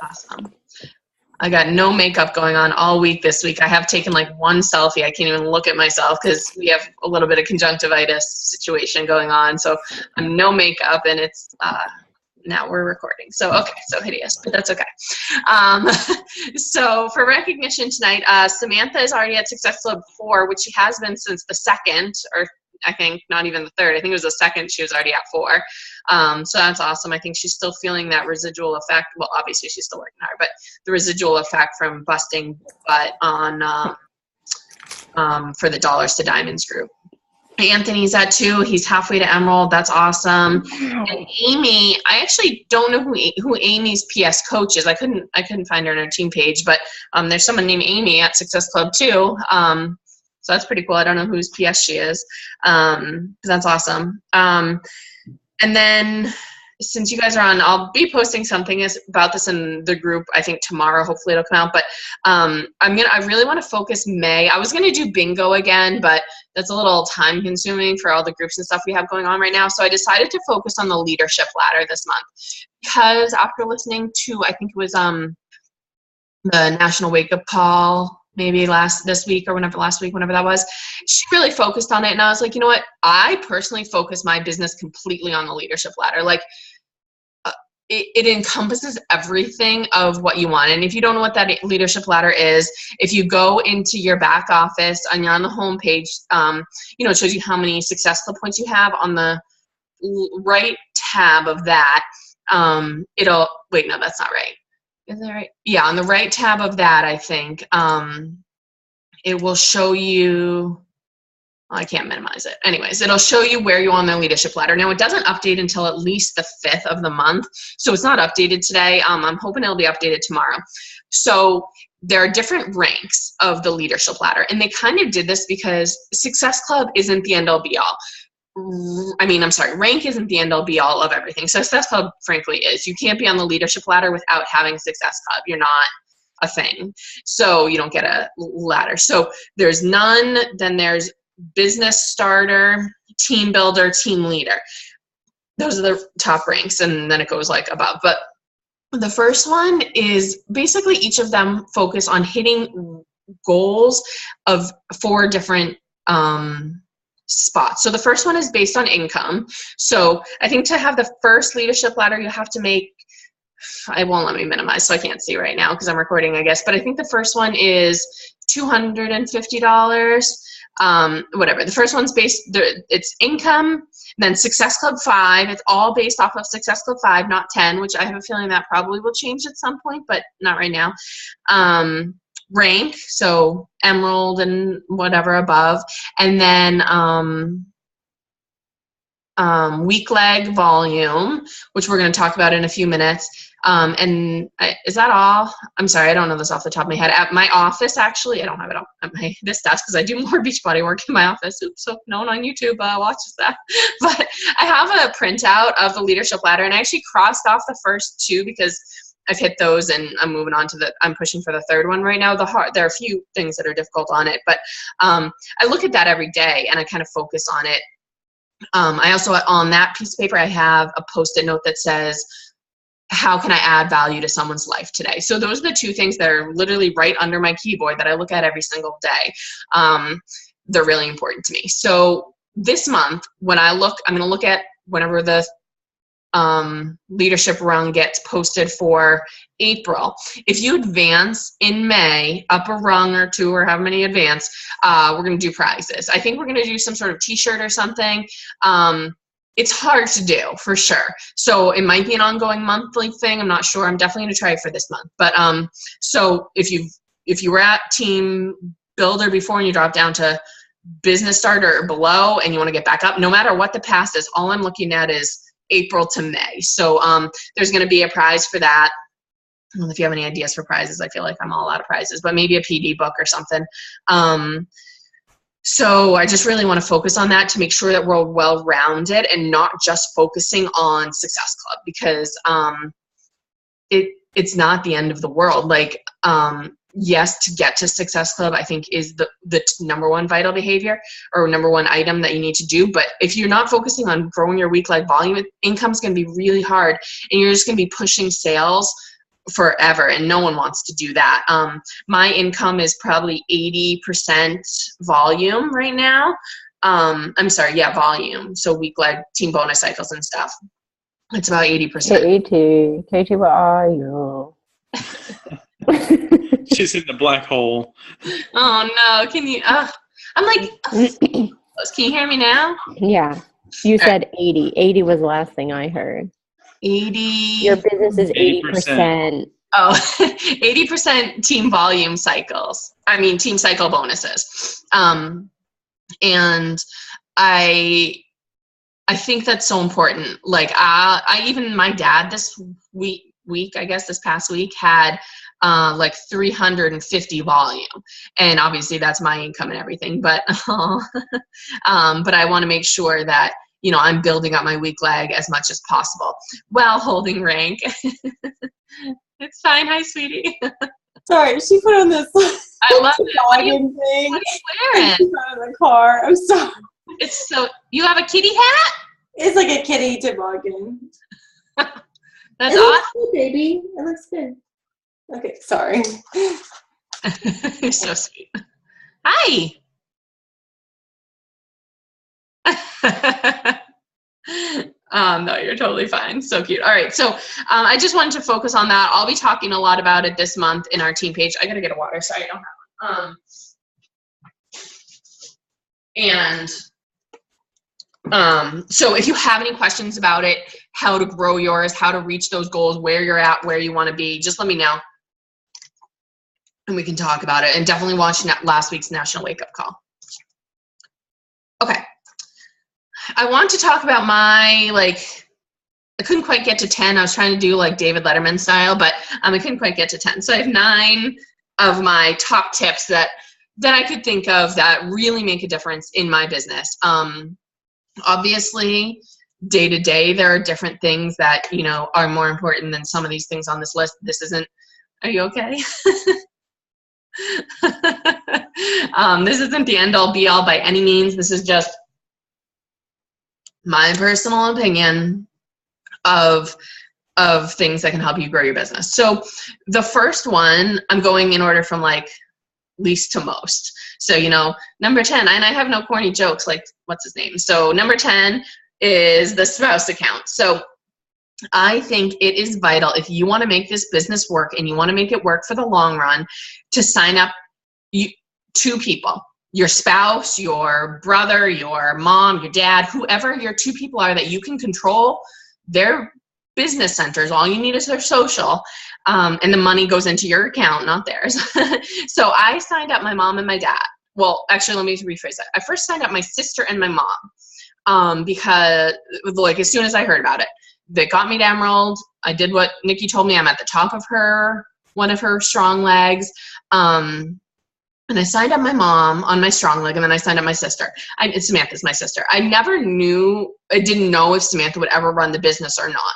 Awesome. I got no makeup going on all week this week. I have taken like one selfie. I can't even look at myself because we have a little bit of conjunctivitis situation going on. So I'm no makeup, and it's now we're recording. So okay, so hideous, but that's okay. So for recognition tonight, Samantha is already at Success Club 4, which she has been since the 2nd, or I think not even the 3rd. I think it was the 2nd she was already at 4. So that's awesome. I think she's still feeling that residual effect. Well, obviously she's still working hard, but the residual effect from busting butt on for the Dollars to Diamonds group. Anthony's at 2. He's halfway to Emerald. That's awesome. And Amy, I actually don't know who Amy's PS coach is. I couldn't find her on our team page, but there's someone named Amy at Success Club 2. So that's pretty cool. I don't know whose PS she is. That's awesome. And then since you guys are on, I'll be posting something about this in the group, I think tomorrow. Hopefully it'll come out. But I really want to focus May. I was going to do bingo again, but that's a little time consuming for all the groups and stuff we have going on right now. So I decided to focus on the leadership ladder this month, because after listening to, I think it was the National Wake Up Call, maybe this week or last week, whenever that was, she really focused on it. And I was like, you know what? I personally focus my business completely on the leadership ladder. Like it encompasses everything of what you want. And if you don't know what that leadership ladder is, if you go into your back office and you're on the home page, it shows you how many Success Club points you have. On the right tab of that, wait, no, that's not right. Is that right? Yeah, on the right tab of that, I think, it will show you, I can't minimize it. Anyways, it'll show you where you're on the leadership ladder. Now, it doesn't update until at least the 5th of the month, so it's not updated today. I'm hoping it'll be updated tomorrow. So there are different ranks of the leadership ladder, and they kind of did this because Success Club isn't the end-all be-all. Rank isn't the end-all be-all of everything. Success Club, frankly, is. You can't be on the leadership ladder without having Success Club. You're not a thing. So you don't get a ladder. So there's none, then there's business starter, team builder, team leader. Those are the top ranks, and then it goes like above. But the first one is basically each of them focus on hitting goals of 4 different spots. So the first one is based on income. So I think to have the first leadership ladder, you have to make, I won't let me minimize, so I can't see right now because I'm recording, I guess. But I think the first one is $250. Whatever. The first one's it's income, then Success Club 5. It's all based off of Success Club 5, not 10, which I have a feeling that probably will change at some point, but not right now. Rank, so Emerald and whatever above, and then weak leg volume, which we're going to talk about in a few minutes. Is that all? I'm sorry, I don't know this off the top of my head. At my office, actually, I don't have it at this desk because I do more Beachbody work in my office. Oops, so no one on YouTube watches that. But I have a printout of the leadership ladder, and I actually crossed off the first 2 because I've hit those, and I'm moving on to I'm pushing for the 3rd one right now. There are a few things that are difficult on it, but I look at that every day, and I kind of focus on it. I also, on that piece of paper, I have a Post-it note that says, how can I add value to someone's life today? So those are the 2 things that are literally right under my keyboard that I look at every single day. They're really important to me. So this month, when I'm going to look at whenever the leadership rung gets posted for April. If you advance in May, up a rung or 2 or however many advance, we're going to do prizes. I think we're going to do some sort of t-shirt or something. It's hard to do for sure. So it might be an ongoing monthly thing. I'm not sure. I'm definitely going to try it for this month. But so if you were at team builder before and you drop down to business starter or below and you want to get back up, no matter what the past is, all I'm looking at is April to May. So there's going to be a prize for that. I don't know if you have any ideas for prizes. I feel like I'm all out of prizes, but maybe a PD book or something. So I just really want to focus on that to make sure that we're well-rounded and not just focusing on Success Club, because it's not the end of the world. Like, yes, to get to Success Club, I think is the number one vital behavior or number one item that you need to do. But if you're not focusing on growing your week leg volume, income's going to be really hard, and you're just going to be pushing sales forever, and no one wants to do that. My income is probably 80% volume right now. I'm sorry, yeah, volume. So week-leg team bonus cycles and stuff. It's about 80%. Katie, where are you? She's in the black hole. Oh no, can you, I'm like, can you hear me now? Yeah. You said 80. 80 was the last thing I heard. 80. Your business is 80%. Oh, 80% team volume cycles. I mean, team cycle bonuses. And I think that's so important. Like, even my dad this week, I guess this past week, had like 350 volume, and obviously that's my income and everything. But but I want to make sure that, you know, I'm building up my week leg as much as possible while holding rank. It's fine. Hi, sweetie. Sorry, she put on this. I love it. What are you thing. wearing? She put it in the car. I'm sorry. It's so. You have a kitty hat? It's like a kitty toboggan. That's it awesome. looks good, baby. It looks good. Okay, sorry. You're so sweet. Hi. No, you're totally fine. So cute. All right. So I just wanted to focus on that. I'll be talking a lot about it this month in our team page. I got to get a water. Sorry, I don't have one. So if you have any questions about it, how to grow yours, how to reach those goals, where you're at, where you want to be, just let me know. And we can talk about it. And definitely watch last week's National Wake Up Call. Okay. I want to talk about my, I couldn't quite get to 10. I was trying to do like David Letterman style, but I couldn't quite get to 10. So I have 9 of my top tips that I could think of that really make a difference in my business. Obviously, day to day, there are different things that, you know, are more important than some of these things on this list. This isn't, are you okay? This isn't the end all be all by any means. This is just my personal opinion of things that can help you grow your business. So the first one, I'm going in order from like least to most. So, you know, number 10, and I have no corny jokes, like what's his name? So number 10 is the spouse account. So I think it is vital, if you want to make this business work and you want to make it work for the long run, to sign up 2 people. Your spouse, your brother, your mom, your dad, whoever your 2 people are that you can control their business centers. All you need is their social, and the money goes into your account, not theirs. So I signed up my mom and my dad. Well, actually, let me rephrase that. I first signed up my sister and my mom because, like, as soon as I heard about it, they got me to Emerald. I did what Nikki told me. I'm at the top of one of her strong legs. And I signed up my mom on my strong leg, and then I signed up my sister. Samantha's my sister. I didn't know if Samantha would ever run the business or not.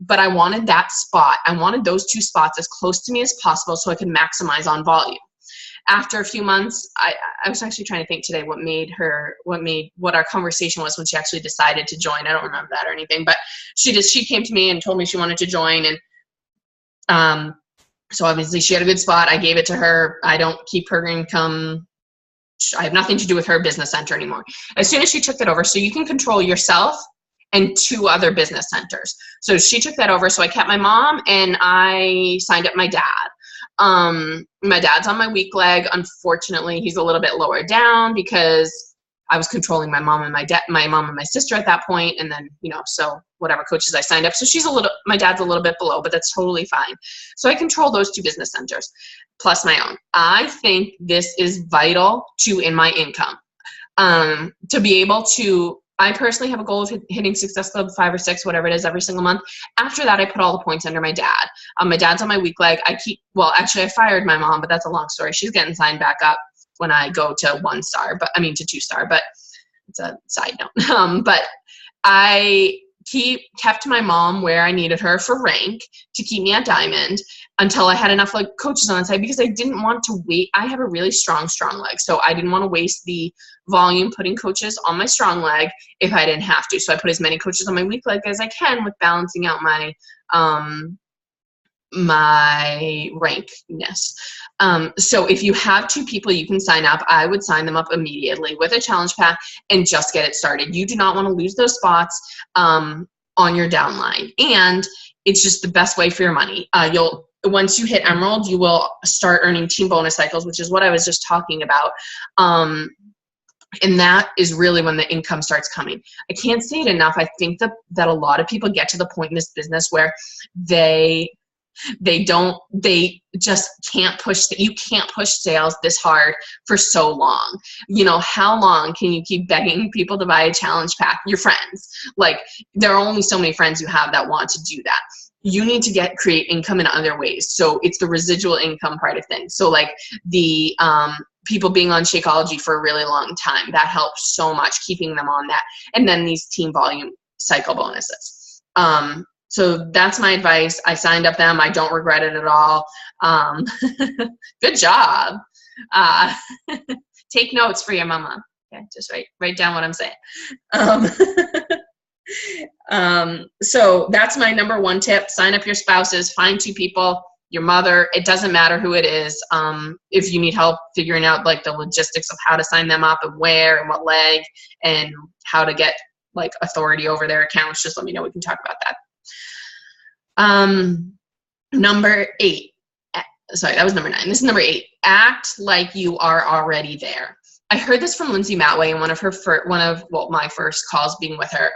But I wanted that spot. I wanted those 2 spots as close to me as possible so I could maximize on volume. After a few months, I was actually trying to think today what our conversation was when she actually decided to join. I don't remember that or anything, but she came to me and told me she wanted to join, and so obviously she had a good spot. I gave it to her. I don't keep her income. I have nothing to do with her business center anymore. As soon as she took that over, so you can control yourself and 2 other business centers. So she took that over. So I kept my mom and I signed up my dad. My dad's on my weak leg. Unfortunately, he's a little bit lower down because I was controlling my mom and my sister at that point, and then, you know, so whatever coaches I signed up. So my dad's a little bit below, but that's totally fine. So I control those 2 business centers plus my own. I think this is vital in my income. To be able to, I personally have a goal of hitting Success Club 5 or 6, whatever it is, every single month. After that, I put all the points under my dad. My dad's on my weak leg. I fired my mom, but that's a long story. She's getting signed back up when I go to 1-star, to 2-star, but it's a side note. But I kept my mom where I needed her for rank to keep me at diamond until I had enough like coaches on the side, because I didn't want to wait. I have a really strong leg. So I didn't want to waste the volume putting coaches on my strong leg if I didn't have to. So I put as many coaches on my weak leg as I can with balancing out my my rankness. So if you have 2 people you can sign up, I would sign them up immediately with a challenge pack and just get it started. You do not want to lose those spots on your downline, and it's just the best way for your money. Once you hit Emerald, you will start earning team bonus cycles, which is what I was just talking about. And that is really when the income starts coming. I can't say it enough. I think that a lot of people get to the point in this business where they just can't you can't push sales this hard for so long. How long can you keep begging people to buy a challenge pack? Your friends, like, there are only so many friends you have that want to do that. You need to create income in other ways. So it's the residual income part of things. So like the people being on Shakeology for a really long time, that helps so much, keeping them on that. And then these team volume cycle bonuses. So that's my advice. I signed up them. I don't regret it at all. Good job. Take notes for your mama. Okay, just write down what I'm saying. So that's my number 1 tip. Sign up your spouses, find 2 people, your mother, it doesn't matter who it is. If you need help figuring out like the logistics of how to sign them up and where and what leg and how to get like authority over their accounts, just let me know. We can talk about that. Number 8, sorry, that was number 9. This is number 8. Act like you are already there. I heard this from Lindsay Matway in my first calls being with her.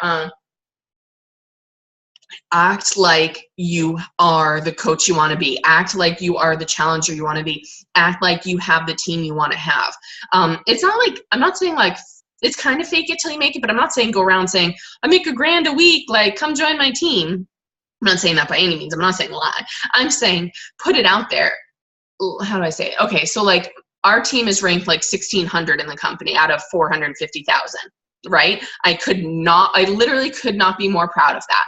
Act like you are the coach you want to be. Act like you are the challenger you want to be. Act like you have the team you want to have. It's not like, I'm not saying like, it's kind of fake it till you make it, but I'm not saying go around saying, I make $1,000 a week, like come join my team. I'm not saying that by any means. I'm not saying lie. I'm saying put it out there. How do I say it? Okay, so like our team is ranked like 1,600 in the company out of 450,000, right? I literally could not be more proud of that.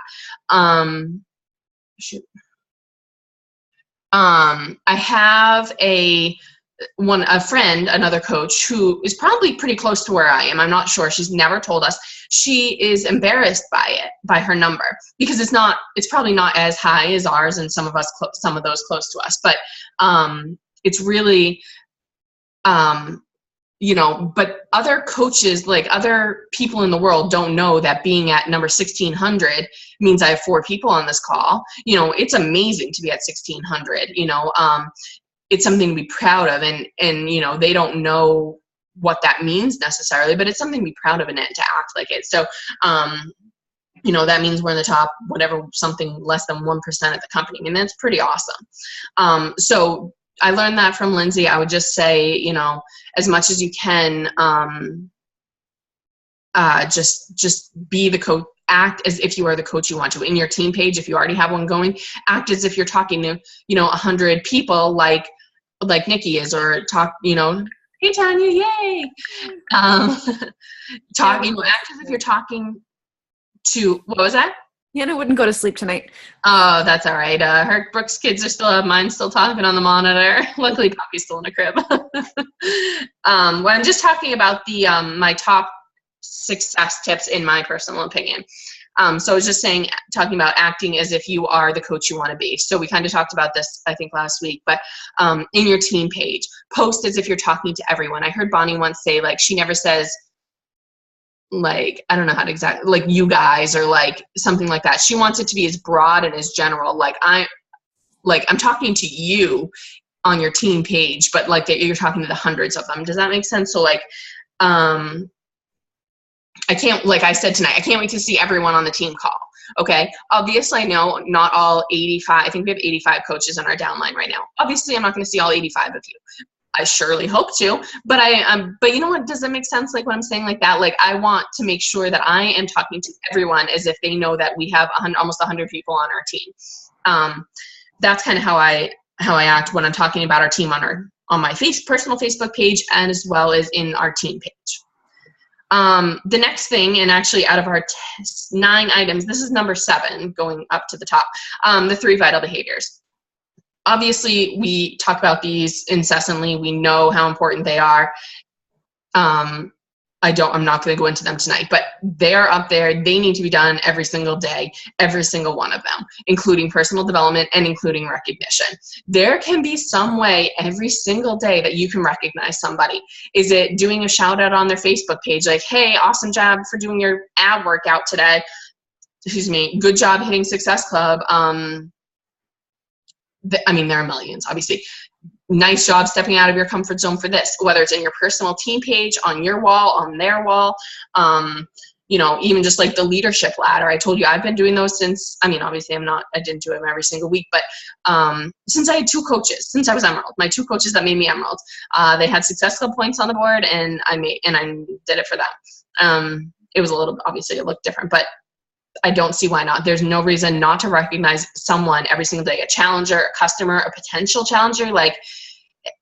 I have a friend, another coach, who is probably pretty close to where I am. I'm not sure. She's never told us. She is embarrassed by her number, because it's probably not as high as ours and some of those close to us. But it's really, but other coaches, like other people in the world, don't know that being at number 1,600 means I have 4 people on this call. It's amazing to be at 1,600. It's something to be proud of, and they don't know what that means necessarily, but it's something to be proud of and to act like it. So that means we're in the top, whatever, something less than 1% of the company. I mean, that's pretty awesome. So I learned that from Lindsay. I would just say, as much as you can, just be the coach. Act as if you are the coach you want to. In your team page, if you already have one going, act as if you're talking to 100 people like Nikki is, or talk, hey Tanya, yay. Act as if you're talking to, what was that? Hannah wouldn't go to sleep tonight. Oh, that's all right. Her Brooke's kids are still talking on the monitor. Luckily, Poppy's still in a crib. Well, I'm just talking about the my top success tips in my personal opinion. So I was just talking about acting as if you are the coach you want to be. So we kind of talked about this, I think, last week, but in your team page, post as if you're talking to everyone. I heard Bonnie once say, like, she never says, like, I don't know how to exactly, like, you guys, or like something like that. She wants it to be as broad and as general. Like, I'm talking to you on your team page, but like that you're talking to the hundreds of them. Does that make sense? So like, like I said tonight, I can't wait to see everyone on the team call. Okay. Obviously, I know not all 85, I think we have 85 coaches on our downline right now. Obviously, I'm not going to see all 85 of you. I surely hope to, but but you know what? Does that make sense? Like, what I'm saying like that, like, I want to make sure that I am talking to everyone as if they know that we have almost 100 people on our team. That's kind of how I act when I'm talking about our team on my personal Facebook page, and as well as in our team page. The next thing, and actually out of our 9 items, this is number 7 going up to the top, the 3 vital behaviors. Obviously, we talk about these incessantly. We know how important they are. I'm not going to go into them tonight, but they're up there. They need to be done every single day, every single one of them, including personal development and including recognition. There can be some way every single day that you can recognize somebody. Is it doing a shout out on their Facebook page? Like, hey, awesome job for doing your ab workout today. Excuse me. Good job hitting Success Club. I mean, there are millions, obviously. Nice job stepping out of your comfort zone for this, whether it's in your personal team page, on your wall, on their wall, you know, even just like the leadership ladder. I told you I've been doing those since, I mean, obviously I didn't do them every single week, but since I had 2 coaches, since I was Emerald, my 2 coaches that made me Emerald, they had Success Club points on the board, and I did it for them. It was a little, obviously it looked different, but I don't see why not. There's no reason not to recognize someone every single day, a challenger, a customer, a potential challenger, like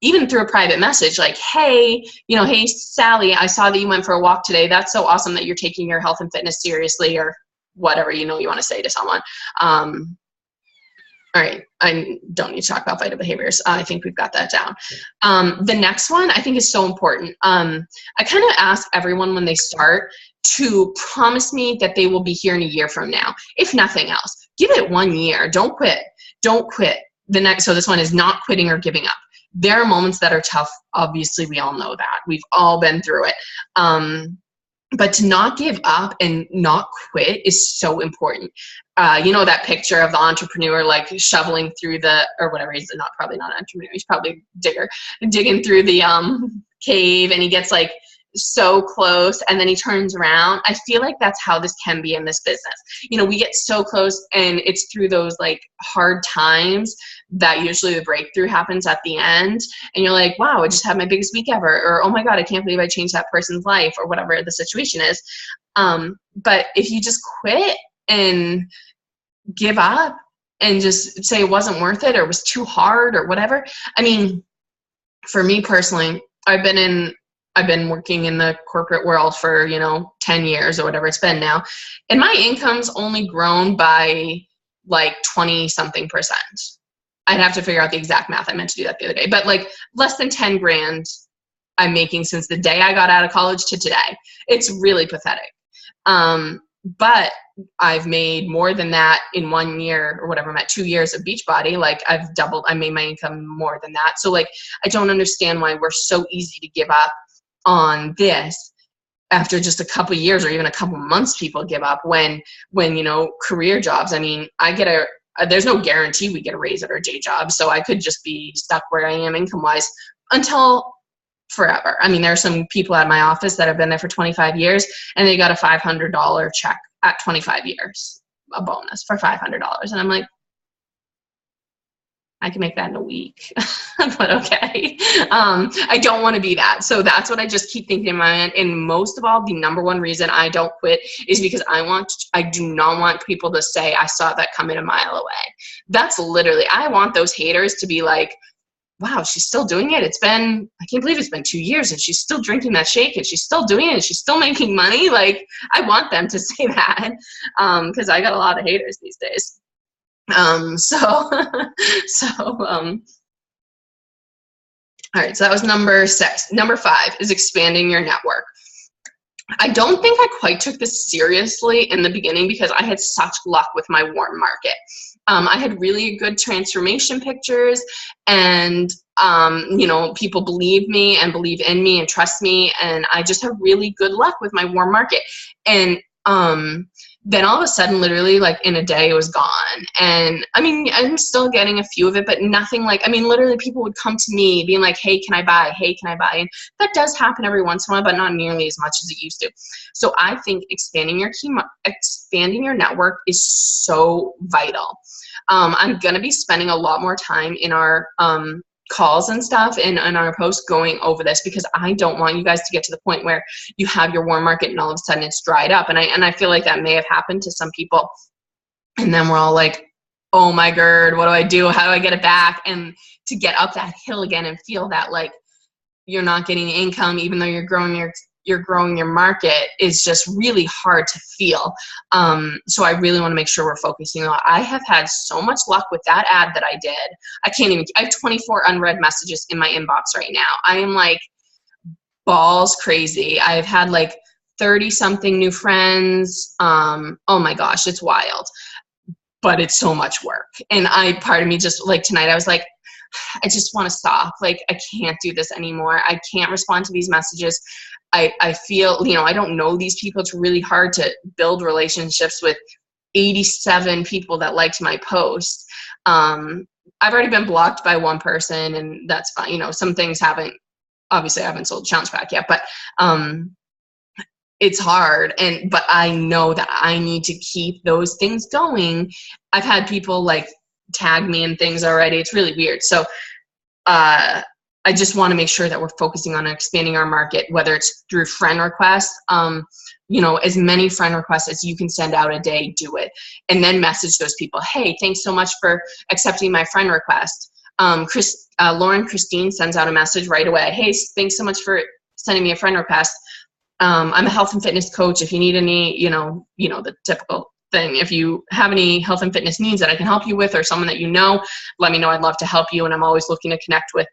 even through a private message, like, hey, you know, hey, Sally, I saw that you went for a walk today. That's so awesome that you're taking your health and fitness seriously, or whatever, you know, you want to say to someone. All right. I don't need to talk about vital behaviors. I think we've got that down. The next one I think is so important. I kind of ask everyone when they start to promise me that they will be here in a year from now. If nothing else, give it 1 year. Don't quit. Don't quit. So this one is not quitting or giving up. There are moments that are tough. Obviously, we all know that. We've all been through it. But to not give up and not quit is so important. You know that picture of the entrepreneur like shoveling through or whatever, he's probably not an entrepreneur, he's probably a digger, digging through the cave, and he gets like so close and then he turns around. I feel like that's how this can be in this business. You know, we get so close, and it's through those like hard times that usually the breakthrough happens at the end, and you're like, wow, I just had my biggest week ever, or oh my God, I can't believe I changed that person's life, or whatever the situation is. But if you just quit and give up and just say it wasn't worth it, or it was too hard, or whatever. I mean, for me personally, I've been working in the corporate world for, 10 years or whatever it's been now. And my income's only grown by like 20 something %. I'd have to figure out the exact math. I meant to do that the other day, but like less than 10 grand I'm making since the day I got out of college to today. It's really pathetic. But I've made more than that in 1 year or whatever. I'm at 2 years of Beachbody. Like I've doubled, I made my income more than that. So like, I don't understand why we're so easy to give up on this after just a couple of years or even a couple of months. People give up when career jobs, I mean, there's no guarantee we get a raise at our day job. So I could just be stuck where I am income wise until forever. I mean, there are some people at my office that have been there for 25 years and they got a $500 check at 25 years, a bonus for $500. And I'm like, I can make that in a week, but okay. I don't want to be that. So that's what I just keep thinking in my mind. And most of all, the number one reason I don't quit is because I do not want people to say, I saw that coming a mile away. That's literally, I want those haters to be like, wow, she's still doing it. I can't believe it's been 2 years and she's still drinking that shake and she's still doing it and she's still making money. Like, I want them to say that because I got a lot of haters these days. All right, so that was number 6. Number 5 is expanding your network. I don't think I quite took this seriously in the beginning because I had such luck with my warm market. I had really good transformation pictures and, people believe me and believe in me and trust me. And I just have really good luck with my warm market. And, then all of a sudden, literally like in a day it was gone. And I mean, I'm still getting a few of it, but nothing like, I mean, literally people would come to me being like, hey, can I buy? Hey, can I buy? And that does happen every once in a while, but not nearly as much as it used to. So I think expanding your network is so vital. I'm going to be spending a lot more time in our, calls and stuff and our posts going over this because I don't want you guys to get to the point where you have your warm market and all of a sudden it's dried up. And I feel like that may have happened to some people. And then we're all like, oh my God, what do I do? How do I get it back? And to get up that hill again and feel that like you're not getting income, even though you're growing your market is just really hard to feel. So I really want to make sure we're focusing on. I have had so much luck with that ad that I did. I have 24 unread messages in my inbox right now. I am like balls crazy. I've had like 30 something new friends. Oh my gosh, it's wild, but it's so much work. And part of me just like tonight, I was like, I just want to stop. Like, I can't do this anymore. I can't respond to these messages. I feel, I don't know these people. It's really hard to build relationships with 87 people that liked my post. I've already been blocked by one person, and that's fine. Some things obviously I haven't sold challenge pack yet, but it's hard. But I know that I need to keep those things going. I've had people like tag me in things already. It's really weird. So I just want to make sure that we're focusing on expanding our market, whether it's through friend requests. As many friend requests as you can send out a day, do it. And then message those people, hey, thanks so much for accepting my friend request. Lauren Christine sends out a message right away. Hey, thanks so much for sending me a friend request. I'm a health and fitness coach. If you need any, the typical thing. If you have any health and fitness needs that I can help you with, or someone that let me know. I'd love to help you. And I'm always looking to connect with,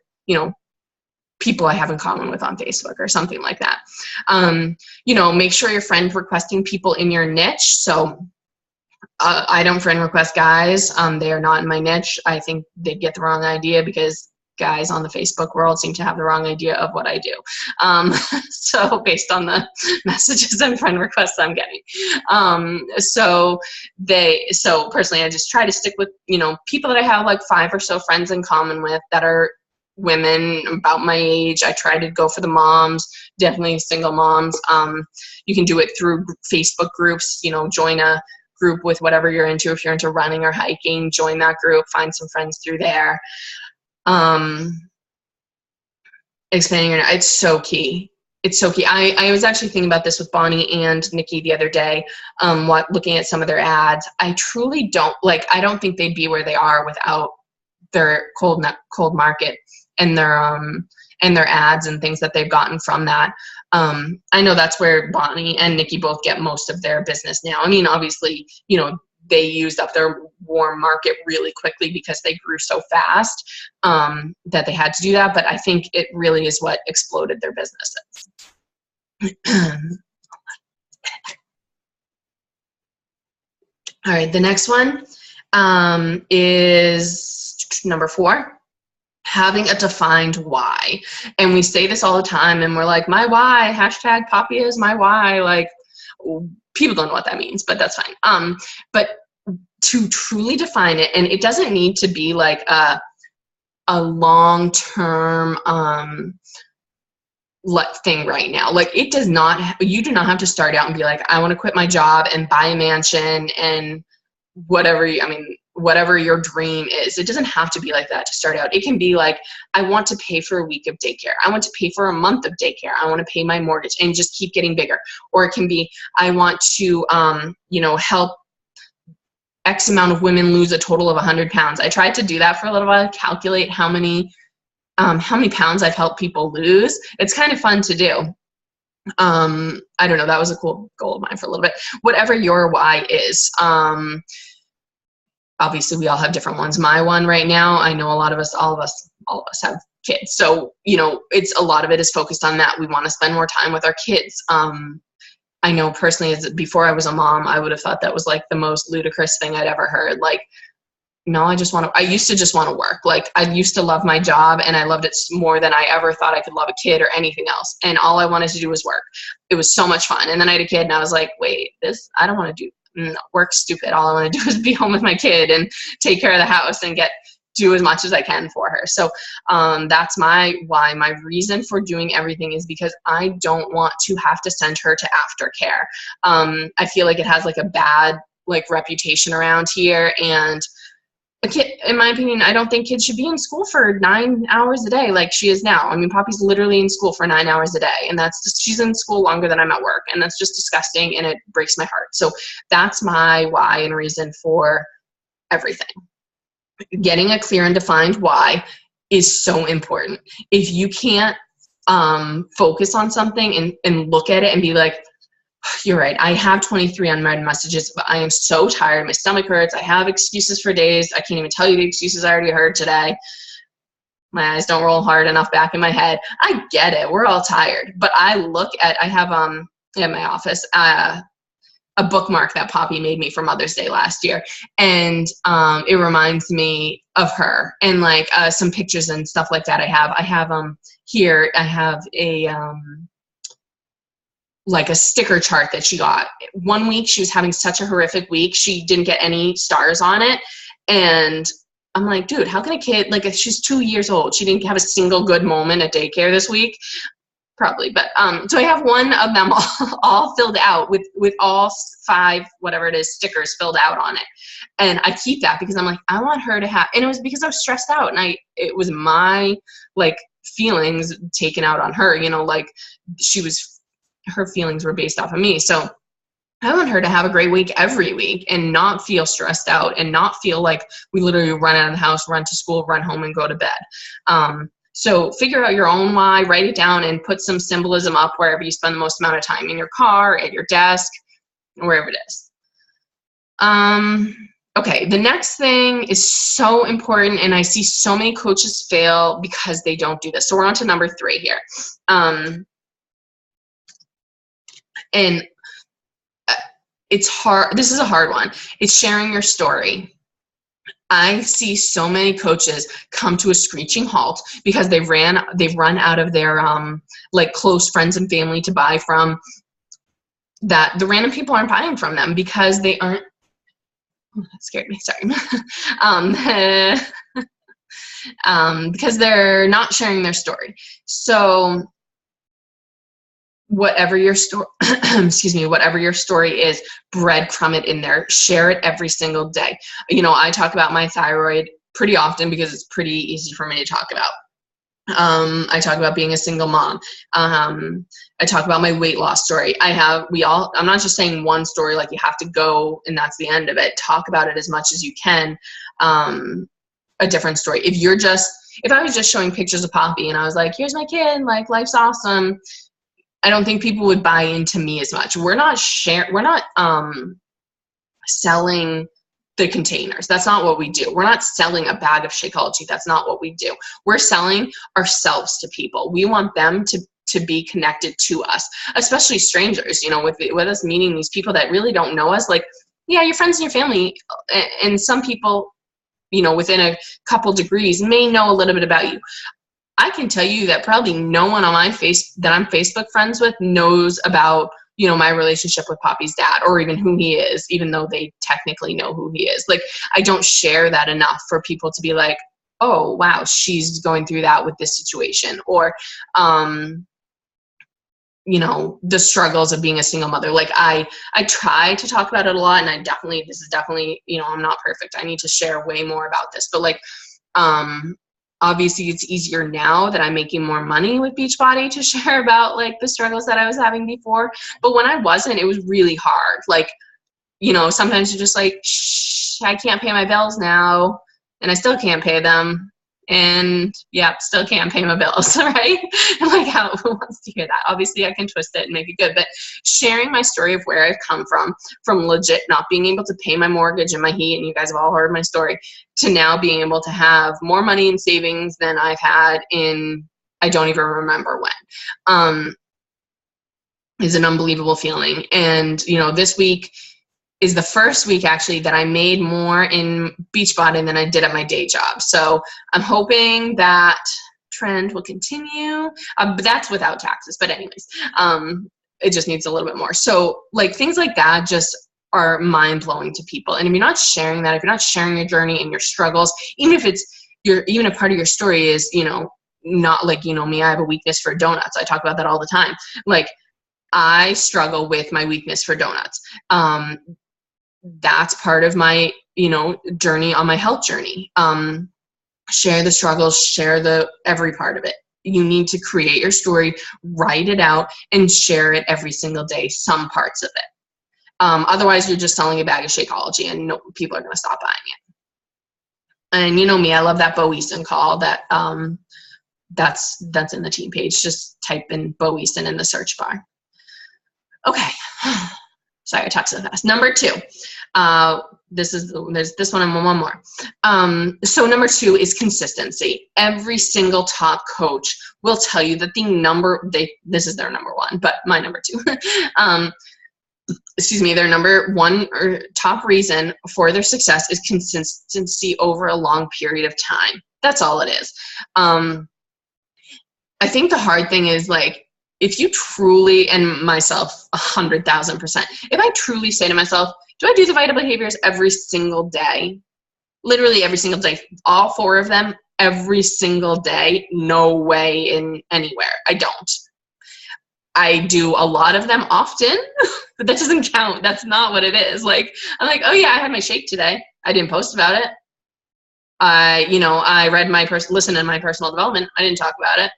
people I have in common with on Facebook or something like that. Make sure you're friend requesting people in your niche. So I don't friend request guys. They are not in my niche. I think they get the wrong idea because guys on the Facebook world seem to have the wrong idea of what I do. So based on the messages and friend requests I'm getting. So personally, I just try to stick with, people that I have like 5 or so friends in common with that are women about my age. I try to go for the moms, definitely single moms. You can do it through Facebook groups, join a group with whatever you're into. If you're into running or hiking, join that group, find some friends through there. Expanding it's so key. It's so key. I was actually thinking about this with Bonnie and Nikki the other day, looking at some of their ads. I truly don't think they'd be where they are without their cold market and their ads and things that they've gotten from that. I know that's where Bonnie and Nikki both get most of their business now. I mean, obviously, they used up their warm market really quickly because they grew so fast that they had to do that. But I think it really is what exploded their businesses. All right, the next one is number 4. Having a defined why. And we say this all the time, and we're like, my why, hashtag Poppy is my why. Like, people don't know what that means, but that's fine. But to truly define it, and it doesn't need to be like a long-term thing right now. Like, you do not have to start out and be like, I want to quit my job and buy a mansion and whatever your dream is. It doesn't have to be like that to start out. It can be like, I want to pay for a week of daycare. I want to pay for a month of daycare. I want to pay my mortgage, and just keep getting bigger. Or it can be, I want to, help X amount of women lose a total of 100 pounds. I tried to do that for a little while, calculate how many pounds I've helped people lose. It's kind of fun to do. I don't know. That was a cool goal of mine for a little bit. Whatever your why is. Obviously we all have different ones. My one right now, I know all of us have kids. So, it's a lot of it is focused on that. We want to spend more time with our kids. I know personally, before I was a mom, I would have thought that was like the most ludicrous thing I'd ever heard. Like, no, I used to just want to work. Like, I used to love my job, and I loved it more than I ever thought I could love a kid or anything else. And all I wanted to do was work. It was so much fun. And then I had a kid, and I was like, wait, I don't want to do work's stupid. All I want to do is be home with my kid and take care of the house and do as much as I can for her. So that's my why. My reason for doing everything is because I don't want to have to send her to aftercare. I feel like it has like a bad reputation around here, and a kid, in my opinion, I don't think kids should be in school for 9 hours a day like she is now. I mean, Poppy's literally in school for 9 hours a day, and she's in school longer than I'm at work, and that's just disgusting, and it breaks my heart. So that's my why and reason for everything. Getting a clear and defined why is so important. If you can't focus on something and look at it and be like, you're right, I have 23 unread messages, but I am so tired. My stomach hurts. I have excuses for days. I can't even tell you the excuses I already heard today. My eyes don't roll hard enough back in my head. I get it. We're all tired. But I have in my office a bookmark that Poppy made me for Mother's Day last year. And it reminds me of her, and like some pictures and stuff like that. I have here, I have a like a sticker chart that she got. One week she was having such a horrific week. She didn't get any stars on it. And I'm like, dude, how can a kid, like, if she's 2 years old, she didn't have a single good moment at daycare this week? Probably. But so I have one of them all filled out with all 5, whatever it is, stickers filled out on it. And I keep that because I'm like, I want her to have, and it was because I was stressed out, and it was my like feelings taken out on her, you know, like her feelings were based off of me. So I want her to have a great week every week and not feel stressed out and not feel like we literally run out of the house, run to school, run home, and go to bed. So figure out your own why, write it down, and put some symbolism up wherever you spend the most amount of time, in your car, at your desk, wherever it is. Okay, the next thing is so important, and I see so many coaches fail because they don't do this. So we're on to number 3 here. And it's hard. This is a hard one. It's sharing your story. I see so many coaches come to a screeching halt because they've run out of their like close friends and family to buy from, that the random people aren't buying from them because they aren't, oh, that scared me, sorry. Because they're not sharing their story. So whatever your story, excuse me, whatever your story is, breadcrumb it in there, share it every single day. You know, I talk about my thyroid pretty often because it's pretty easy for me to talk about. I talk about being a single mom. I talk about my weight loss story. I'm not just saying one story, like you have to go and that's the end of it. Talk about it as much as you can. A different story. If I was just showing pictures of Poppy and I was like, here's my kid, like life's awesome, I don't think people would buy into me as much. We're not selling the containers. That's not what we do. We're not selling a bag of Shakeology. That's not what we do. We're selling ourselves to people. We want them to be connected to us, especially strangers, you know, with us meeting these people that really don't know us. Like, yeah, your friends and your family, and some people, you know, within a couple degrees may know a little bit about you. I can tell you that probably no one on that I'm Facebook friends with knows about, you know, my relationship with Poppy's dad, or even who he is, even though they technically know who he is. Like, I don't share that enough for people to be like, oh, wow, she's going through that with this situation. Or, you know, the struggles of being a single mother. Like, I try to talk about it a lot, and this is definitely, you know, I'm not perfect. I need to share way more about this. But like, obviously it's easier now that I'm making more money with Beachbody to share about like the struggles that I was having before. But when I wasn't, it was really hard. Like, you know, sometimes you're just like, shh, I can't pay my bills now, and I still can't pay them. And yeah, still can't pay my bills, right? I'm like, who wants to hear that? Obviously I can twist it and make it good, but sharing my story of where I've come from legit not being able to pay my mortgage and my heat, and you guys have all heard my story, to now being able to have more money in savings than I've had in, I don't even remember when, is an unbelievable feeling. And, you know, this week is the first week actually that I made more in Beachbody than I did at my day job. So I'm hoping that trend will continue, but that's without taxes. But anyways, it just needs a little bit more. So like things like that just are mind blowing to people. And if you're not sharing that, if you're not sharing your journey and your struggles, even if a part of your story is, you know, not like, you know, me, I have a weakness for donuts. I talk about that all the time. Like, I struggle with my weakness for donuts. That's part of my, you know, journey on my health journey. Share the struggles, share every part of it. You need to create your story, write it out, and share it every single day, some parts of it. Otherwise, you're just selling a bag of Shakeology, and people are going to stop buying it. And you know me, I love that Bo Easton call. That's in the team page. Just type in Bo Easton in the search bar. Okay. Sorry, I talked so fast. Number 2, There's this one and one more. So number 2 is consistency. Every single top coach will tell you that this is their number 1, but my number 2, their number 1 or top reason for their success is consistency over a long period of time. That's all it is. I think the hard thing is, like, if you truly, and myself 100,000%, if I truly say to myself, do I do the vital behaviors every single day? Literally every single day, all 4 of them, every single day? No way in anywhere. I don't. I do a lot of them often, but that doesn't count. That's not what it is. Like, I'm like, oh yeah, I had my shake today. I didn't post about it. I listened to my personal development. I didn't talk about it.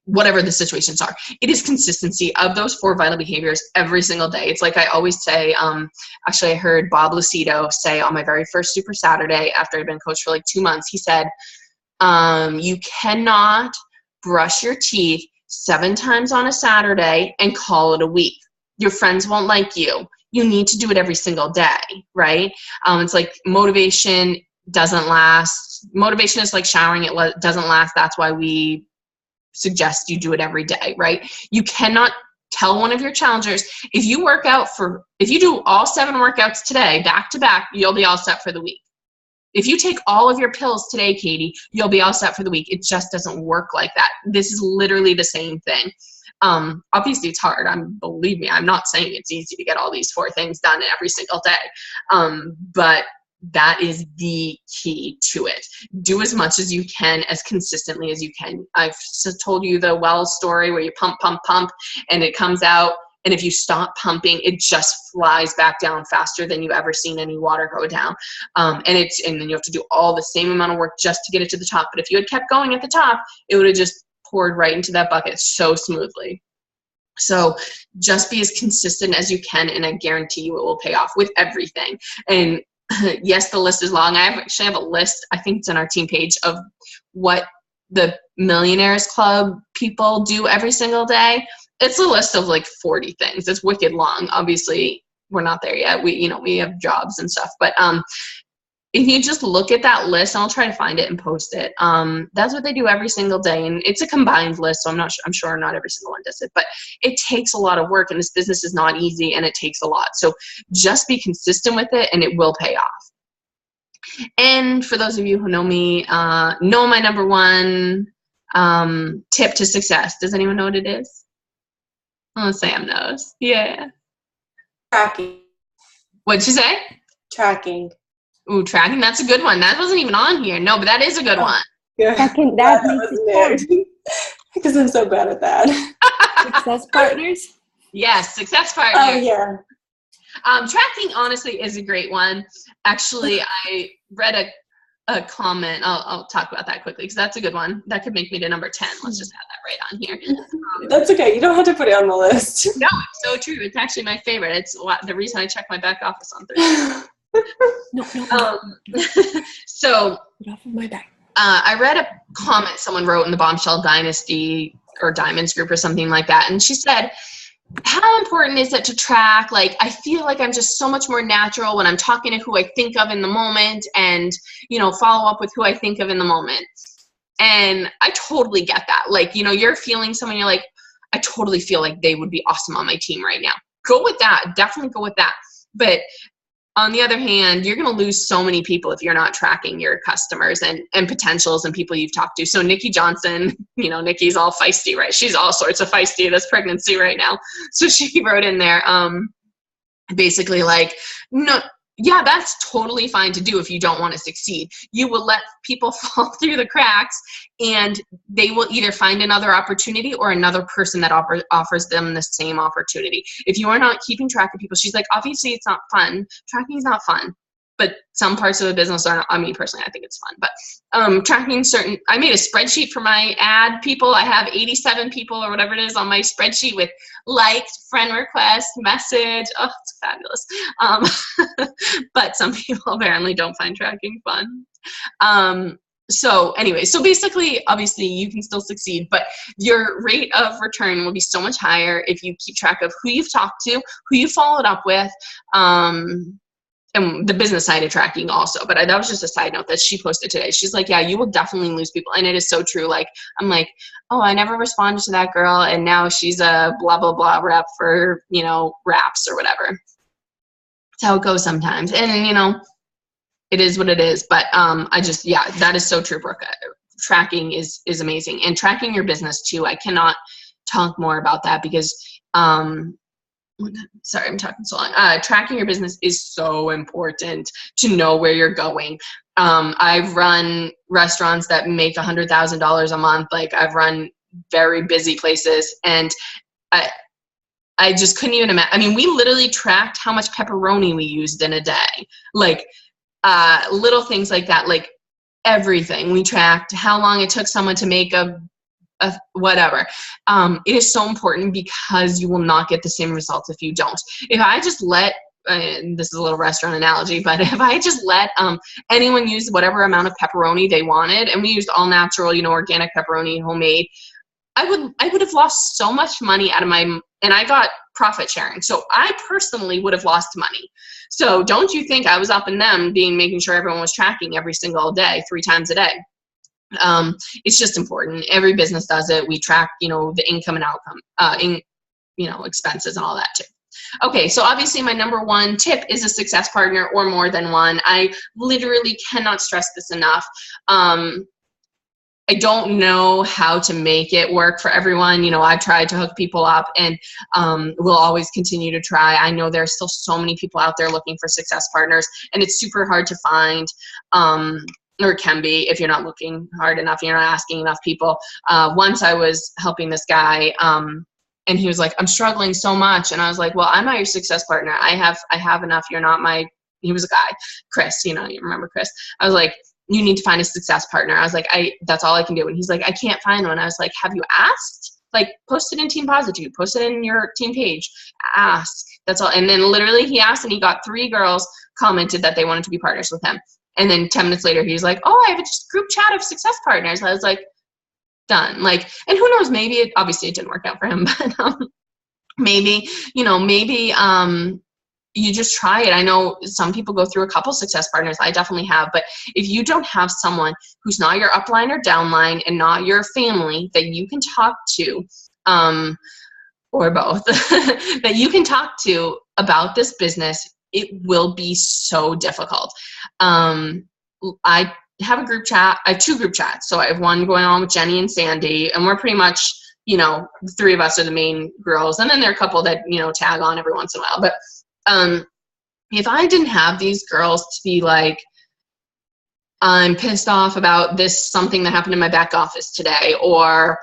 Whatever the situations are, it is consistency of those 4 vital behaviors every single day. It's like I always say, actually I heard Bob Lucido say on my very first Super Saturday after I'd been coached for like 2 months, he said, you cannot brush your teeth 7 times on a Saturday and call it a week. Your friends won't like you. You need to do it every single day, right? It's like motivation doesn't last. Motivation is like showering. It doesn't last. That's why we suggest you do it every day, right? You cannot tell one of your challengers, if you do all 7 workouts today, back to back, you'll be all set for the week. If you take all of your pills today, Katie, you'll be all set for the week. It just doesn't work like that. This is literally the same thing. Obviously it's hard. Believe me, I'm not saying it's easy to get all these 4 things done every single day. But that is the key to it. Do as much as you can, as consistently as you can. I've told you the well story where you pump, and it comes out. And if you stop pumping, it just flies back down faster than you've ever seen any water go down. And then you have to do all the same amount of work just to get it to the top. But if you had kept going at the top, it would have just poured right into that bucket so smoothly. So just be as consistent as you can, and I guarantee you it will pay off with everything. And yes, the list is long. I actually have a list, I think it's on our team page, of what the Millionaires Club people do every single day. It's a list of like 40 things. It's wicked long. Obviously, we're not there yet. We have jobs and stuff. But if you just look at that list, and I'll try to find it and post it. That's what they do every single day, and it's a combined list. So I'm sure not every single one does it, but it takes a lot of work, and this business is not easy, and it takes a lot. So just be consistent with it, and it will pay off. And for those of you who know me, know my number 1 tip to success. Does anyone know what it is? Oh, Sam knows. Yeah. Tracking. What'd you say? Tracking. Ooh, tracking. That's a good one. That wasn't even on here. No, but that is a good one. Yeah. That makes it fun. Because I'm so bad at that. Success partners? Yes, success partners. Oh, yeah. Tracking, honestly, is a great one. Actually, I read a comment. I'll talk about that quickly because that's a good one. That could make me to number 10. Let's just have that right on here. That's okay. You don't have to put it on the list. No, it's so true. It's actually my favorite. It's the reason I check my back office on Thursday. No. So Get off of my back. I read a comment someone wrote in the Bombshell Dynasty or Diamonds group or something like that, and she said, how important is it to track? Like, I feel like I'm just so much more natural when I'm talking to who I think of in the moment, and, follow up with who I think of in the moment. And I totally get that. Like, you're feeling someone, you're like, I totally feel like they would be awesome on my team right now. Go with that. Definitely go with that. But on the other hand, you're going to lose so many people if you're not tracking your customers and potentials and people you've talked to. So Nikki Johnson, Nikki's all feisty, right? She's all sorts of feisty this pregnancy right now. So she wrote in there, basically like, no, yeah, that's totally fine to do if you don't want to succeed. You will let people fall through the cracks, and they will either find another opportunity or another person that offers them the same opportunity. If you are not keeping track of people, she's like, obviously it's not fun. Tracking is not fun. But some parts of the business are not. I mean, personally, I think it's fun. But tracking I made a spreadsheet for my ad people. I have 87 people or whatever it is on my spreadsheet with liked, friend request, message. Oh, it's fabulous. But some people apparently don't find tracking fun. So anyway, so basically, obviously you can still succeed, but your rate of return will be so much higher if you keep track of who you've talked to, who you followed up with, and the business side of tracking also. But that was just a side note that she posted today. She's like, yeah, you will definitely lose people. And it is so true. Like, I'm like, oh, I never responded to that girl, and now she's a blah, blah, blah rep for, you know, wraps or whatever. That's how it goes sometimes. And, you know, it is what it is. But I just, yeah, that is so true, Brooke. Tracking is amazing. And tracking your business too. I cannot talk more about that because sorry, I'm talking so long. Tracking your business is so important to know where you're going. I've run restaurants that make $100,000 a month. Like, I've run very busy places, and I just couldn't even imagine. I mean, we literally tracked how much pepperoni we used in a day. Like, little things like that, like everything. We tracked how long it took someone to make a whatever. It is so important because you will not get the same results if you don't. If I just let, this is a little restaurant analogy, but if I just let anyone use whatever amount of pepperoni they wanted, and we used all natural, you know, organic pepperoni, homemade, I would have lost so much money out of my, and I got profit sharing. So I personally would have lost money. So don't you think I was up in them making sure everyone was tracking every single day, 3 times a day. It's just important. Every business does it. We track, you know, the income and outcome, you know, expenses and all that too. Okay, so obviously my number one tip is a success partner or more than one. I literally cannot stress this enough. I don't know how to make it work for everyone. You know, I've tried to hook people up, and we'll always continue to try. I know there's still so many people out there looking for success partners, and it's super hard to find. Or it can be if you're not looking hard enough, you're not asking enough people. Once I was helping this guy, and he was like, I'm struggling so much. And I was like, well, I'm not your success partner. I have enough. You're not my, he was a guy, Chris, you know, you remember Chris. I was like, you need to find a success partner. I was like, that's all I can do. And he's like, I can't find one. I was like, have you asked? Like, post it in Team Positive, post it in your team page, ask. That's all. And then literally he asked, and he got 3 girls commented that they wanted to be partners with him. And then 10 minutes later, he's like, oh, I have a group chat of success partners. I was like, done. Like, and who knows, maybe obviously it didn't work out for him, but maybe, you know, maybe you just try it. I know some people go through a couple success partners. I definitely have. But if you don't have someone who's not your upline or downline and not your family that you can talk to, or both, that you can talk to about this business, it will be so difficult. I have a group chat. I have 2 group chats. So I have one going on with Jenny and Sandy, and we're pretty much, you know, the 3 of us are the main girls. And then there are a couple that, you know, tag on every once in a while. But if I didn't have these girls to be like, I'm pissed off about this, something that happened in my back office today, or,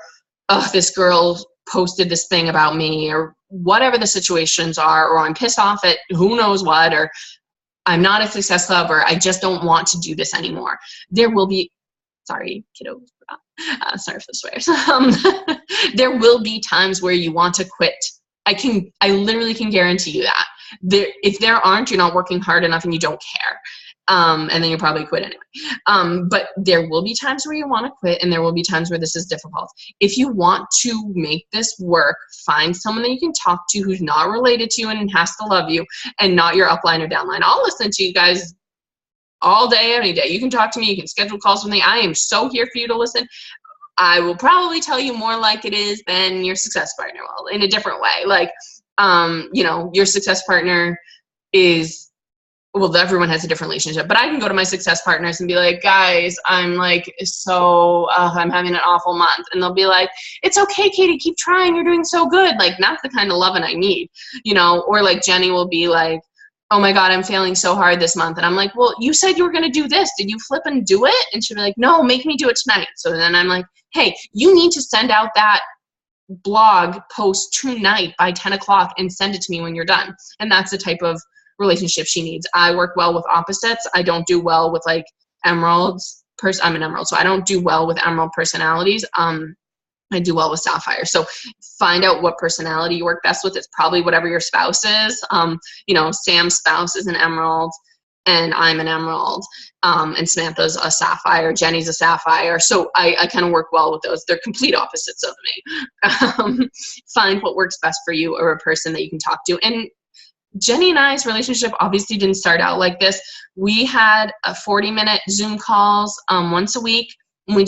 oh, this girl posted this thing about me, or whatever the situations are, or I'm pissed off at who knows what, or I'm not a success club, or I just don't want to do this anymore. There will be, sorry, kiddo, sorry for the swears. There will be times where you want to quit. I literally can guarantee you that. If there aren't, you're not working hard enough and you don't care. And then you'll probably quit anyway. But there will be times where you want to quit, and there will be times where this is difficult. If you want to make this work, find someone that you can talk to who's not related to you and has to love you, and not your upline or downline. I'll listen to you guys all day, any day. You can talk to me. You can schedule calls with me. I am so here for you to listen. I will probably tell you more like it is than your success partner will, in a different way. Like, you know, your success partner is, well, everyone has a different relationship, but I can go to my success partners and be like, guys, I'm like, I'm having an awful month. And they'll be like, it's okay, Katie, keep trying. You're doing so good. Like, not the kind of loving I need, you know, or like Jenny will be like, oh my God, I'm failing so hard this month. And I'm like, well, you said you were going to do this. Did you flip and do it? And she'll be like, no, make me do it tonight. So then I'm like, hey, you need to send out that blog post tonight by 10 o'clock and send it to me when you're done. And that's the type of relationship she needs. I work well with opposites. I don't do well with like emeralds. I'm an emerald, so I don't do well with emerald personalities. I do well with sapphire. So find out what personality you work best with. It's probably whatever your spouse is. You know, Sam's spouse is an emerald. and I'm an emerald, and Samantha's a sapphire, Jenny's a sapphire. So I kind of work well with those. They're complete opposites of me. Find what works best for you or a person that you can talk to. And Jenny and I's relationship obviously didn't start out like this. We had a 40-minute Zoom calls once a week. And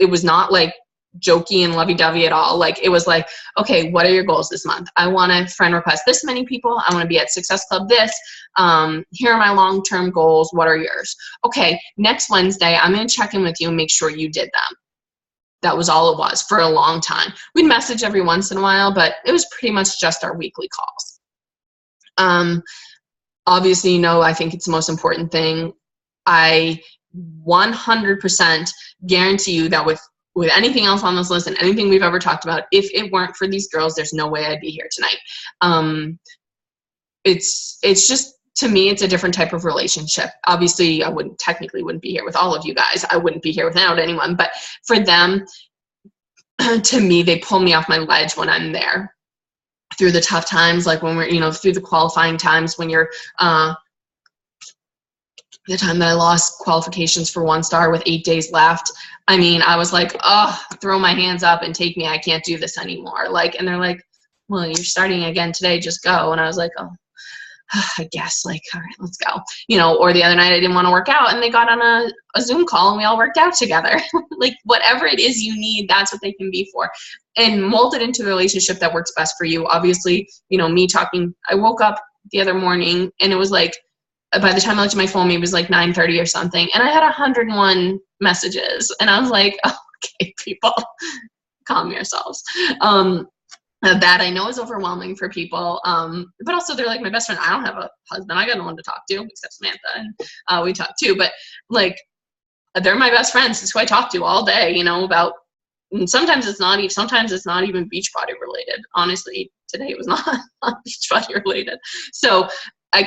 it was not like jokey and lovey-dovey at all. Like, it was like, okay, what are your goals this month? I want to friend request this many people. I want to be at Success Club this. Here are my long-term goals. What are yours? Okay, next Wednesday, I'm going to check in with you and make sure you did them. That was all it was for a long time. We'd message every once in a while, but it was pretty much just our weekly calls. Obviously, I think it's the most important thing. I 100% guarantee you that with anything else on this list and anything we've ever talked about, if it weren't for these girls, there's no way I'd be here tonight. It's just, to me, it's a different type of relationship. Obviously, I wouldn't be here with all of you guys. I wouldn't be here without anyone. But for them, to me, they pull me off my ledge when I'm there through the tough times, like when we're, through the qualifying times, when you're, the time that I lost qualifications for 1 star with 8 days left. I mean, I was like, oh, throw my hands up and take me. I can't do this anymore. Like, and they're like, well, you're starting again today. Just go. And I was like, oh, I guess, like, all right, let's go. Or the other night I didn't want to work out and they got on a Zoom call and we all worked out together. Like, whatever it is you need, that's what they can be for. And mold it into the relationship that works best for you. Obviously, me talking, I woke up the other morning and it was like, by the time I looked at my phone, maybe it was like 9:30 or something. And I had 101 messages. And I was like, oh, okay, people, calm yourselves. That I know is overwhelming for people. But also they're like my best friend. I don't have a husband. I got no one to talk to except Samantha. And we talk too. But like, they're my best friends. It's who I talk to all day, about, and sometimes it's not even Beachbody related. Honestly, today it was not Beachbody related. So I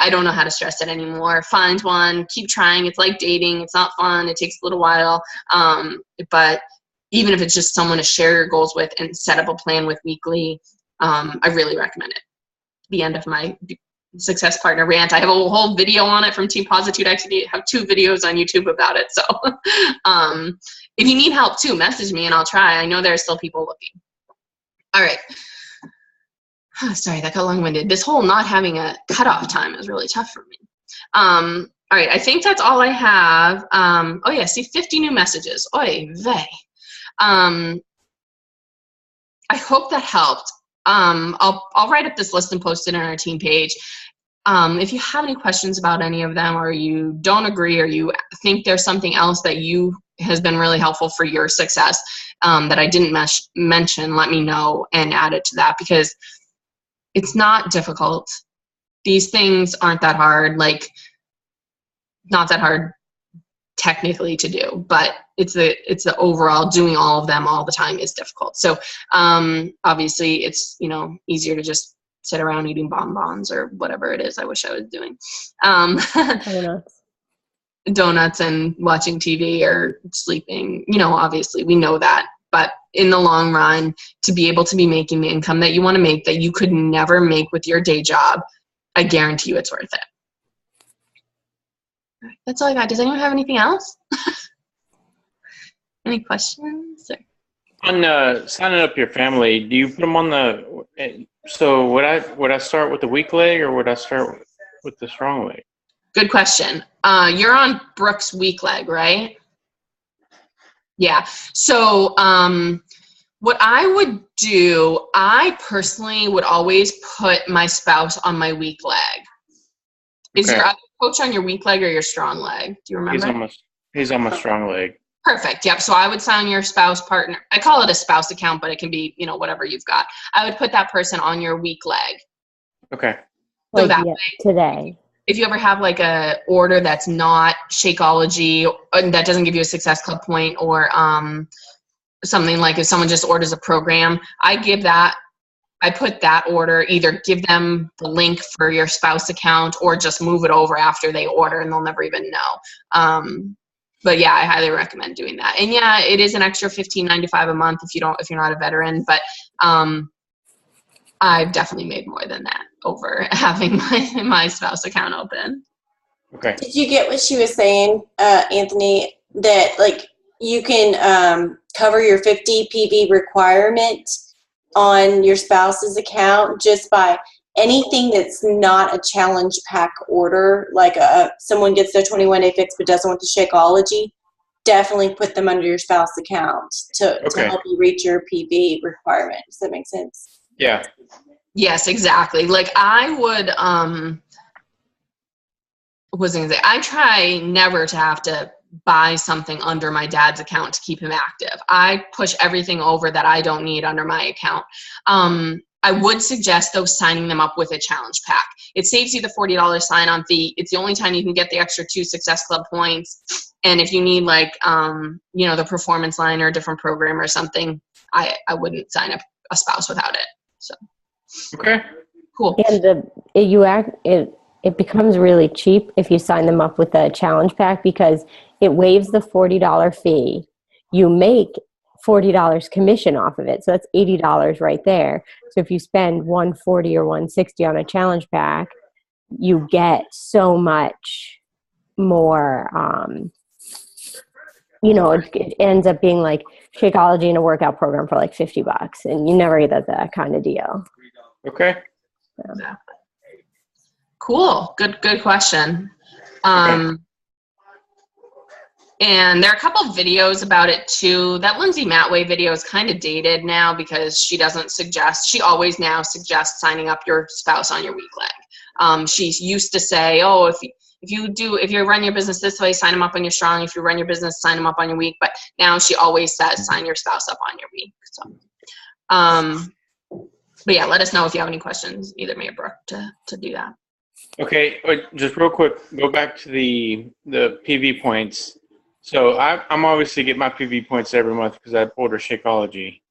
don't know how to stress it anymore. Find one, keep trying. It's like dating. It's not fun. It takes a little while. But even if it's just someone to share your goals with and set up a plan with weekly, I really recommend it. The end of my success partner rant. I have a whole video on it from Team Positude. I actually have 2 videos on YouTube about it. So if you need help too, message me and I'll try. I know there are still people looking. All right. Oh, sorry, that got long-winded. This whole not having a cutoff time is really tough for me. All right, I think that's all I have. Oh yeah, see, 50 new messages. Oy vey. I hope that helped. I'll write up this list and post it on our team page. If you have any questions about any of them, or you don't agree, or you think there's something else that has been really helpful for your success that I didn't mention, let me know and add it to that, because it's not difficult. These things aren't that hard, like not that hard technically to do, but it's the overall doing all of them all the time is difficult. So obviously it's, easier to just sit around eating bonbons or whatever it is I wish I was doing. Donuts and watching TV or sleeping, obviously we know that. But in the long run, to be able to be making the income that you want to make, that you could never make with your day job, I guarantee you it's worth it. That's all I got. Does anyone have anything else? Any questions? On signing up your family, do you put them on so would I start with the weak leg or would I start with the strong leg? Good question. You're on Brooke's weak leg, right? Yeah. So what I would do, I personally would always put my spouse on my weak leg. Is your other coach on your weak leg or your strong leg? Do you remember? He's on my strong leg. Perfect. Yep. So I would sign your spouse partner. I call it a spouse account, but it can be, whatever you've got. I would put that person on your weak leg. Okay. So that way, today. If you ever have like a order that's not Shakeology, that doesn't give you a Success Club point, or something like if someone just orders a program, I put that order, either give them the link for your spouse account or just move it over after they order and they'll never even know. But yeah, I highly recommend doing that. And yeah, it is an extra $15.95 a month if you're not a veteran, but I've definitely made more than that over having my spouse account open. Okay. Did you get what she was saying, Anthony? That like you can cover your 50 PV requirement on your spouse's account just by anything that's not a challenge pack order. Like someone gets their 21-day fix but doesn't want the Shakeology. Definitely put them under your spouse account to help you reach your PV requirement. Does that make sense? Yeah. Yes, exactly. Like I would, I try never to have to buy something under my dad's account to keep him active. I push everything over that I don't need under my account. I would suggest, though, signing them up with a challenge pack. It saves you the $40 sign-on fee. It's the only time you can get the extra 2 Success Club points. And if you need, like, the performance line or a different program or something, I wouldn't sign up a spouse without it. So. Okay. Cool. And it becomes really cheap if you sign them up with the challenge pack because it waives the $40 fee. You make $40 commission off of it. So that's $80 right there. So if you spend $140 or $160 on a challenge pack, you get so much more, it ends up being like Shakeology and a workout program for like $50, and you never get that kind of deal. Okay. Yeah. Cool. Good question. And there are a couple of videos about it too. That Lindsay Matway video is kind of dated now because she always now suggests signing up your spouse on your weak leg. She used to say, oh, if you run your business this way, sign them up on your strong. If you run your business, sign them up on your weak. But now she always says, sign your spouse up on your weak. So, but yeah, let us know if you have any questions, either me or Brooke, to do that. Okay, just real quick, go back to the PV points. So I'm obviously get my PV points every month because I order Shakeology.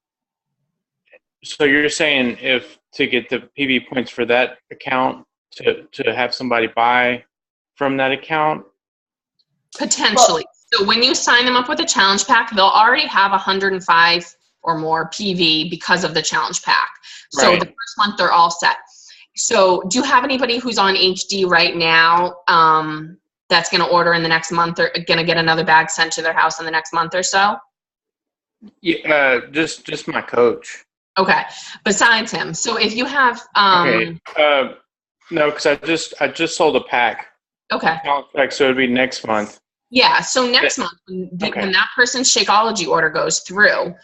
So you're saying if to get the PV points for that account to have somebody buy from that account? Potentially. So when you sign them up with a challenge pack, they'll already have 105 or more PV because of the challenge pack. So Right. the first month they're all set. So do you have anybody who's on HD right now that's going to order in the next month or going to get another bag sent to their house in the next month or so? Yeah, just my coach. Okay. Besides him. So if you have Okay. No, because I just sold a pack. Okay. Pack, so it'd be next month. Yeah. So next month when that person's Shakeology order goes through,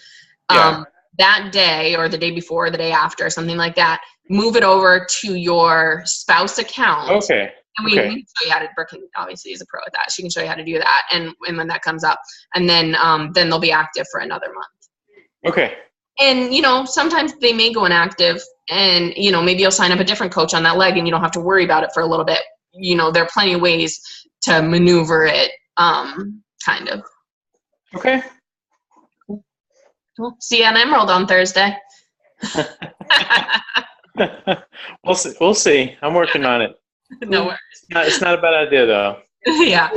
that day or the day before or the day after or something like that, move it over to your spouse account. Okay. And we can show you how to, Brooke obviously is a pro at that. She can show you how to do that. And when that comes up, and then they'll be active for another month. Okay. And, sometimes they may go inactive and, maybe you'll sign up a different coach on that leg and you don't have to worry about it for a little bit. There are plenty of ways to maneuver it, kind of. Okay. Cool. See you on Emerald on Thursday. We'll see. I'm working on it. No worries. It's not a bad idea though. Yeah.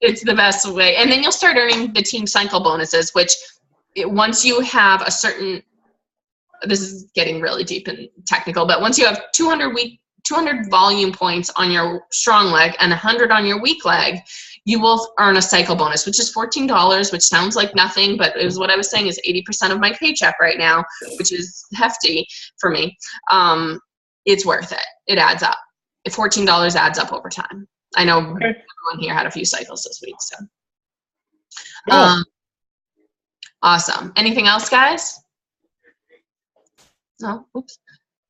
It's the best way. And then you'll start earning the team cycle bonuses, which once you have a certain, this is getting really deep and technical, but once you have 200 volume points on your strong leg and 100 on your weak leg, you will earn a cycle bonus, which is $14, which sounds like nothing, but it was what I was saying is 80% of my paycheck right now, which is hefty for me. It's worth it. It adds up. $14 adds up over time. I know everyone here had a few cycles this week, so. Cool. Awesome. Anything else, guys? No? Oops.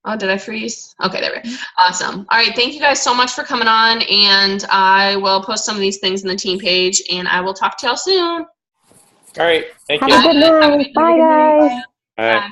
Oh, did I freeze? Okay, there we go. Awesome. All right, thank you guys so much for coming on, and I will post some of these things in the team page, and I will talk to y'all soon. All right. Thank Have you. a good night. Bye, guys. All right.